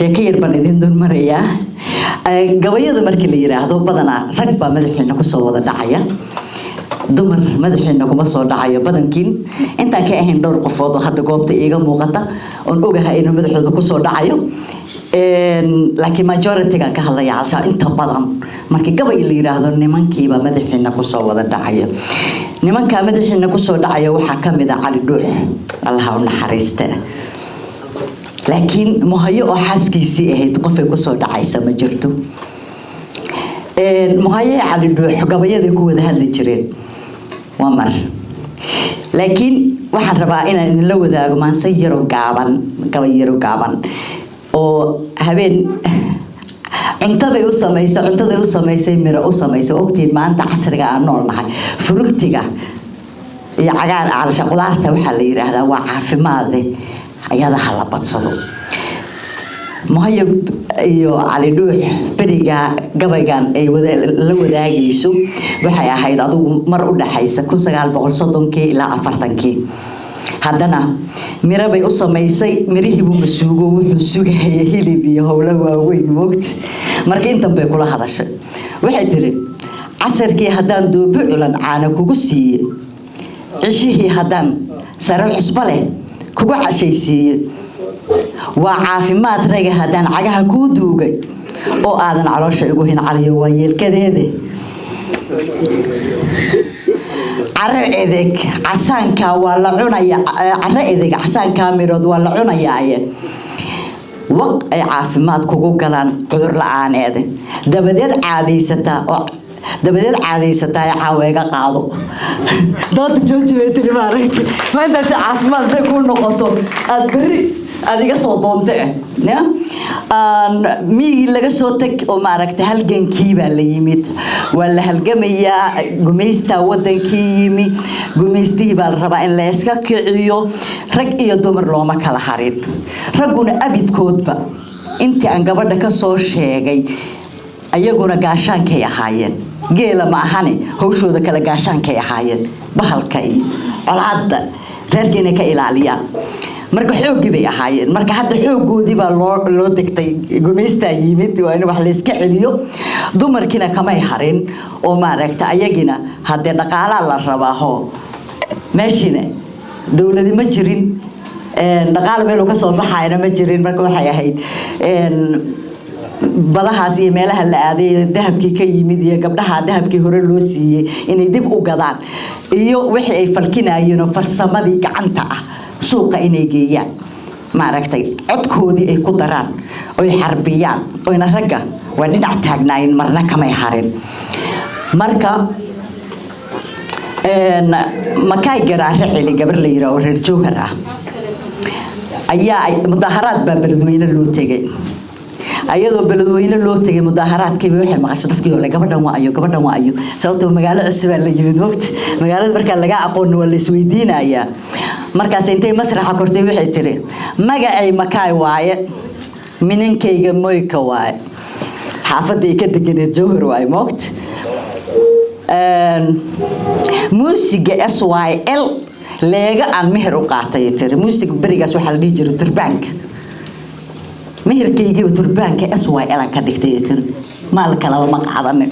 sheekayar baan idin dul marayaa gabayada markii la yiraahdo badana rag baa madaxeena ku soo wada dhacaya dumar madaxeena kuma soo dhacayo badankiin inta ka ahayn dhowr qofood oo hadda goobta iiga muuqata oo ogahay inuu madaxooda ku soo dhacayo laakiin majority ka ka hadlaya halka inta badan markii gabay la yiraahdo nimankiiba madaxeena ku soo wada dhacaya nimanka madaxeena ku soo dhacaya waxa kamid ah Cali Dhuux Allah ha u naxariisto laakiin muhayo oo xaaskiisii ahayd qofay ku soo dhacaysa ma jirto muhayo Cali Dhuux gabayada ku wada hadli jireen waa mar laakiin waxaan rabaa inaan la wadaago maansay yaro gaaban gabay yaro gaaban oo habeen cuntada u sameysay miro u sameysay waqtiga maanta casriga aan noolnahay furugtiga iyo cagaar aalasha qudaarta waxa la yiraahdaa waa caafimaad ayada hala badsado muhayo iyo Cali Dhuux bariga gabaygan ay la wadaagayso waxay ahayd adigu mar u dhaxaysa 1930 ilaa 40 haddana miro bay u sameysay mirihii buu masuugo wuxuu sugayay hilib iyo hawlo waaweyn moogta markii inta bay kula hadashay waxay tiri casarkii haddaan doobo culan caana kugu siiyay cishihii haddaan sare cusba leh kugu cashaysiiyay waa caafimaad raga haddaan cagaha kuu duugay oo aadan caloosha igu hin caliyo waa yeelkadeede carro edeg casaanka waa la cunaya carro edeg casaanka mirood waa la cunayaaye waq ay caafimaad kugu galaan cudur la'aaneed dabadeed caadaysataa caaweega qaado doonta joojibay maaragtay maanta si caafimaad ay ku noqoto aad bari adiga soo doonte miyii laga soo tag oo maaragtay halgankii baa la yimid waa la halgamayaa gumaysta wadankii yimi gumaystii baa la rabaa in la iska kiciyo rag iyo dumar looma kala harin raguna abidkoodba intii aan gabadha ka soo sheegay ayaguna gaashaankay ahaayeen geela ma ahane hawshooda kala gaashaankay ahaayeen bahalka iyo colaadda reerkeena ka ilaaliyaan marka xoogii bay ahaayeen marka hadda xoogoodii baa loo degtay gumaysta yimid waa in wax la iska celiyo dumarkina kamay harin oo maaragta ayagina hadda dhaqaala la rabaaho meeshina dawladda ma jirin dhaqaal meel ka soo baxayna ma jirin marka waxay ahayd badahaas iyo meelaha la aaday dahabkii ka yimid iyo gabdhaha dahabkii hore loo siiyay inay dib u gadaan iyo wixii ay falkinayeen farsamadii gacanta ah suuqa inay geeyaan maaragtay codkoodii ay ku daraan oo ay xarbiyaan oo ina ragga waa dhinac taagnaayeen marna kamay harin marka makay garaare cili gabar la yiraahdo reer Jowhar ah ayaa mudaharaad baa beledweyne loo tagay ayadoo beledweyne loo tagay mudaharaadkii waxay maqashay dadkii oo gabadhan waa ayo sababtoo magaalo cusub la yimid waqti magaalada marka laga aqoon waa la isweydiinayaa markaas intay masraxa kortay waxay tiri magacay makay waaye minankayga moyka waaye xaafadii ka deganeed Jowhar waaye moogta muusiga SYL leega aan meher u qaatay tiri muusiga barigaas waxa la dhihi jiray turbaanka meherkayga turbaanka SYL ka dhigtay tiri maal kala ma qaadanin